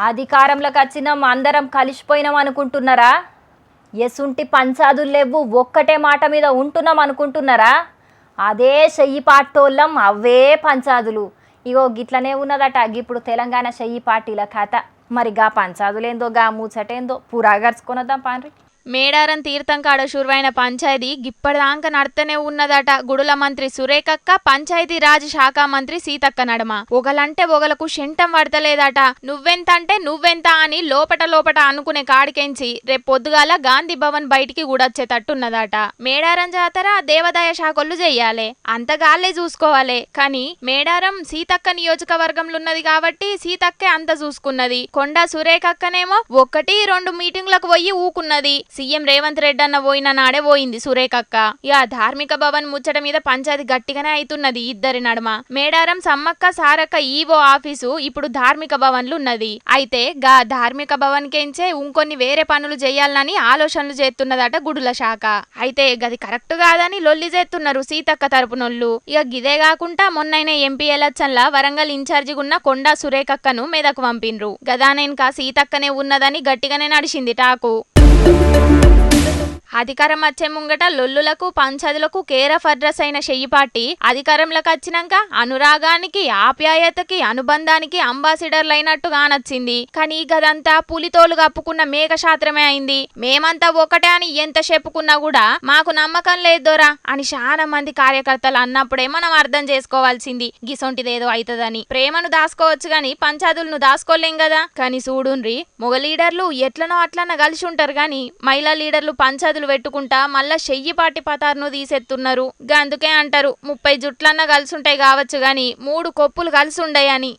అధికారంలోకి వచ్చినాం అందరం కలిసిపోయినాం అనుకుంటున్నారా? ఎసుంటి పంచాదులు లేవు, ఒక్కటే మాట మీద ఉంటున్నాం అనుకుంటున్నారా? అదే చెయ్యి పాటోళ్ళం, అవే పంచాదులు. ఇగో గిట్లనే ఉన్నదట ఇప్పుడు తెలంగాణ చెయ్యి పార్టీల కథ. మరి గా పంచాదులేందో గా ముచ్చటేందో పురాగర్చుకొనొద్దాం పాండ్రి. మేడారం తీర్థం కాడ షురువైన పంచాయతీ గిప్పటిదాకా నడతనే ఉన్నదట. గుడుల మంత్రి సురేఖక్క, పంచాయతీ రాజ్ శాఖ మంత్రి సీతక్క నడమ ఒకలంటే ఒకలకు శంటం పడతలేదట. నువ్వెంత అంటే నువ్వెంత అని లోపట అనుకునే కాడికెంచి రేపు పొద్దుగాల గాంధీ భవన్ బయటికి కూడొచ్చేటట్టున్నదట. మేడారం జాతర దేవాదాయ శాఖలు చెయ్యాలి, అంతగాళ్లే చూసుకోవాలి. కానీ మేడారం సీతక్క నియోజకవర్గంలో ఉన్నది కాబట్టి సీతక్కే అంత చూసుకున్నది. కొండా సురేఖక్కనేమో 1-2 మీటింగ్లకు పోయి ఊకున్నది. సీఎం రేవంత్ రెడ్డి అన్న పోయిన నాడే పోయింది సురేఖక్క. ఇక ధార్మిక భవన్ ముచ్చట మీద పంచాయతీ గట్టిగానే అవుతున్నది ఇద్దరి నడమ. మేడారం సమ్మక్క సారక్క ఈవో ఆఫీసు ఇప్పుడు ధార్మిక భవన్లు ఉన్నది. అయితే గా ధార్మిక భవన్ కెంచే ఇంకొన్ని వేరే పనులు చేయాలని ఆలోచనలు చేస్తున్నదట గుడుల శాఖ. అయితే గది కరెక్ట్ కాదని లొల్లి చేస్తున్నారు సీతక్క తరపునోళ్ళు. ఇక గిదే కాకుండా మొన్నైన ఎంపీ ఎలక్షన్ల వరంగల్ ఇన్ఛార్జిగా ఉన్న కొండా సురేఖక్కను మెదకు పంపిండ్రు. గదానేన్కా సీతక్కనే ఉన్నదని గట్టిగానే నడిచింది టాకు. అధికారం వచ్చే ముంగట లొల్లులకు పంచాదులకు కేర్ ఆఫ్ అడ్రస్ అయిన చెయ్యి పార్టీ అధికారంలోకి వచ్చినాక అనురాగానికి, ఆప్యాయతకి, అనుబంధానికి అంబాసిడర్లు అయినట్టుగా నచ్చింది. కానీ గదంతా పులితోలు కప్పుకున్న మేఘ శాస్త్రమే అయింది. మేమంతా ఒకటే అని ఎంత చెప్పుకున్నా కూడా మాకు నమ్మకం లేదోరా అని చాలా మంది కార్యకర్తలు అన్నప్పుడే మనం అర్థం చేసుకోవాల్సింది గిసొంటిదేదో అవుతుందని. ప్రేమను దాసుకోవచ్చు గాని పంచాదులను దాసుకోలేం కదా. కానీ చూడుండ్రి, మొగ లీడర్లు ఎట్లనో అట్లన్నా కలిసి ఉంటారు గాని మహిళా లీడర్లు పంచాదులు పెట్టుకుంటా మళ్ళా చెయ్యి పాటి పతారును తీసేస్తున్నారు. అందుకే అంటారు 30 జుట్లన్నా కలిసి ఉంటాయి కావచ్చు గాని 3 కొప్పులు కలిసి ఉండయని.